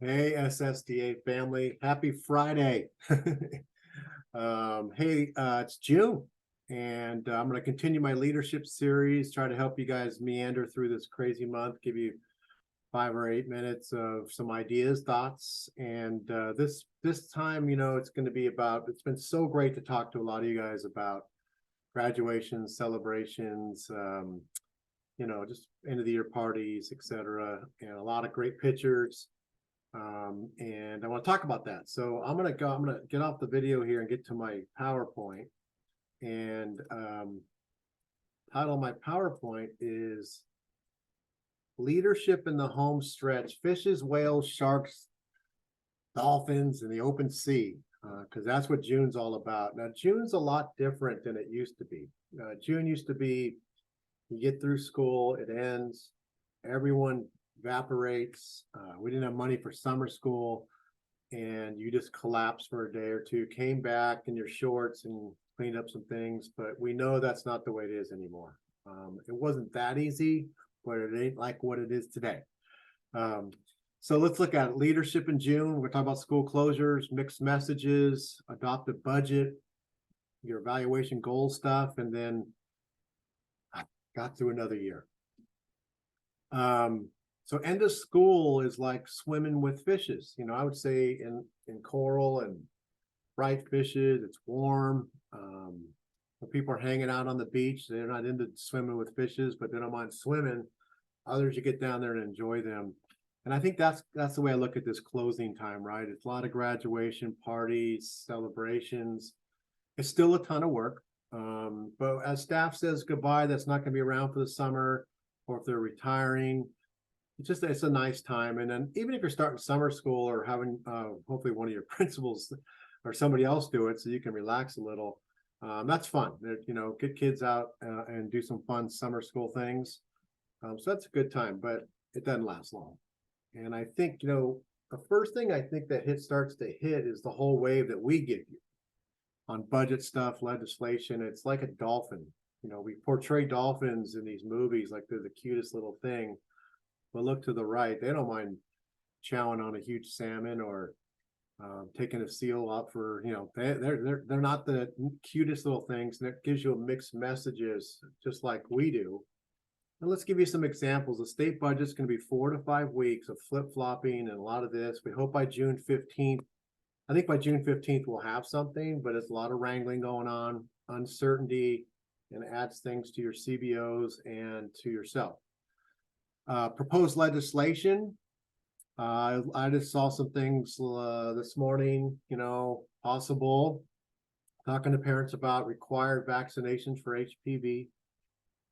Hey, SSDA family, happy Friday. It's June, and I'm going to continue my leadership series, try to help you guys meander through this crazy month, give you 5 or 8 minutes of some ideas, thoughts. And this time, it's going to be about, it's been so great to talk to a lot of you guys about graduations, celebrations, just end of the year parties, etc. And a lot of great pictures. And I want to talk about that. So I'm gonna get off the video here and get to my PowerPoint. And title of my PowerPoint is Leadership in the Home Stretch, Fishes, Whales, Sharks, Dolphins, and the Open Sea, because that's what June's all about. Now, June's a lot different than it used to be. June used to be, you get through school, it ends, everyone evaporates. We didn't have money for summer school, and you just collapsed for a day or two, came back in your shorts and cleaned up some things. But we know that's not the way it is anymore. It wasn't that easy, but it ain't like what it is today. So let's look at leadership in June. We're talking about school closures, mixed messages, adopted budget, your evaluation goal stuff, and then got through another year. So end of school is like swimming with fishes. I would say in coral and bright fishes, it's warm. When people are hanging out on the beach, they're not into swimming with fishes, but they don't mind swimming. Others, you get down there and enjoy them. And I think that's the way I look at this closing time, right? It's a lot of graduation parties, celebrations. It's still a ton of work. But as staff says goodbye, that's not going to be around for the summer, or if they're retiring, it's a nice time. And then even if you're starting summer school or having hopefully one of your principals or somebody else do it so you can relax a little, that's fun. Get kids out and do some fun summer school things. So that's a good time, but it doesn't last long. And I think, the first thing I think that starts to hit is the whole wave that we give you on budget stuff, legislation. It's like a dolphin. We portray dolphins in these movies like they're the cutest little thing. But look to the right, they don't mind chowing on a huge salmon or taking a seal up for, they're not the cutest little things. And it gives you mixed messages just like we do. And let's give you some examples. The state budget's going to be 4 to 5 weeks of flip-flopping and a lot of this. We hope by June 15th, I think by June 15th, we'll have something, but it's a lot of wrangling going on, uncertainty, and adds things to your CBOs and to yourself. Proposed legislation. I just saw some things this morning, possible. Talking to parents about required vaccinations for HPV.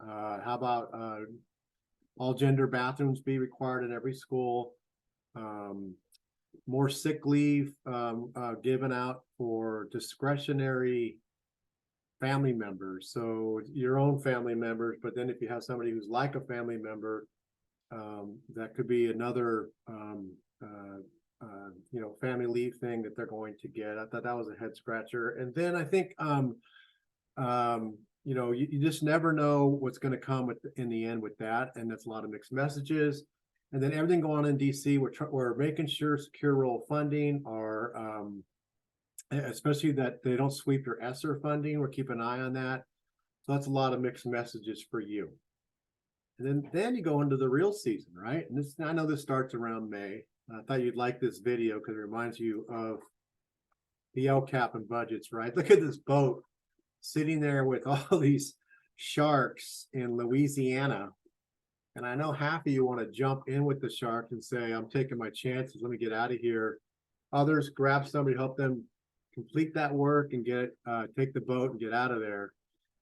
How about all gender bathrooms be required in every school? More sick leave given out for discretionary family members. So your own family members, but then if you have somebody who's like a family member, that could be another family leave thing that they're going to get. I thought that was a head scratcher. And then I think you just never know what's going to come in the end with that, and that's a lot of mixed messages. And then everything going on in DC, we're making sure secure role funding are especially that they don't sweep your ESSER funding. We're keeping an eye on that. So that's a lot of mixed messages for you. And then you go into the real season, right? And I know this starts around May. I thought you'd like this video because it reminds you of the LCAP and budgets, right? Look at this boat sitting there with all these sharks in Louisiana. And I know half of you want to jump in with the shark and say, I'm taking my chances, let me get out of here. Others grab somebody, help them complete that work and take the boat and get out of there.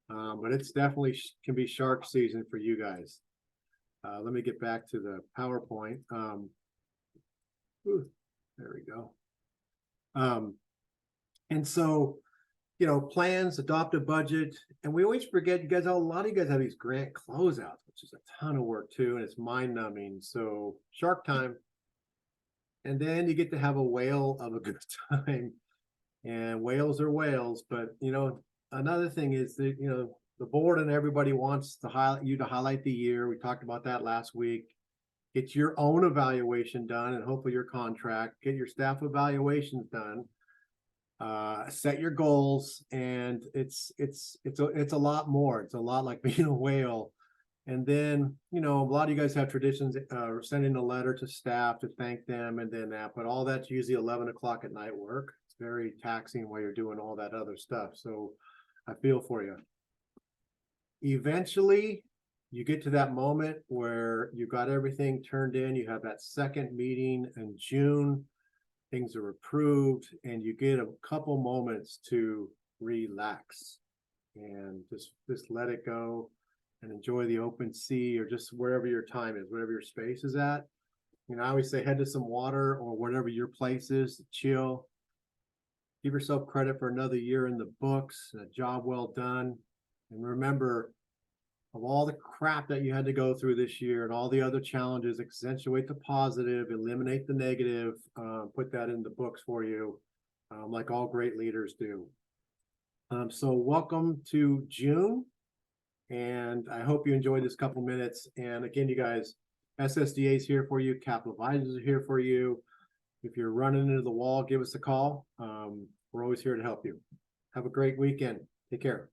But it's definitely can be shark season for you guys. Let me get back to the PowerPoint. There we go. And so, plans, adopt a budget. And we always forget, a lot of you guys have these grant closeouts, which is a ton of work too, and it's mind numbing. So shark time. And then you get to have a whale of a good time. And whales are whales. But, another thing is that, the board and everybody wants to highlight the year. We talked about that last week. get your own evaluation done and hopefully your contract, get your staff evaluations done, set your goals, and it's a lot more. It's a lot like being a whale. And then, you know, a lot of you guys have traditions, sending a letter to staff to thank them and then that, but all that's usually 11 o'clock at night work. It's very taxing while you're doing all that other stuff. So I feel for you. Eventually, you get to that moment where you got everything turned in. You have that second meeting in June. Things are approved, and you get a couple moments to relax and just let it go and enjoy the open sea or just wherever your time is, wherever your space is at. You know, I always say head to some water or whatever your place is to chill. Give yourself credit for another year in the books, a job well done. And remember, of all the crap that you had to go through this year and all the other challenges, accentuate the positive, eliminate the negative, put that in the books for you, like all great leaders do. So welcome to June, and I hope you enjoyed this couple minutes. And again, you guys, SSDA is here for you. Capital Advisors are here for you. If you're running into the wall, give us a call. We're always here to help you. Have a great weekend. Take care.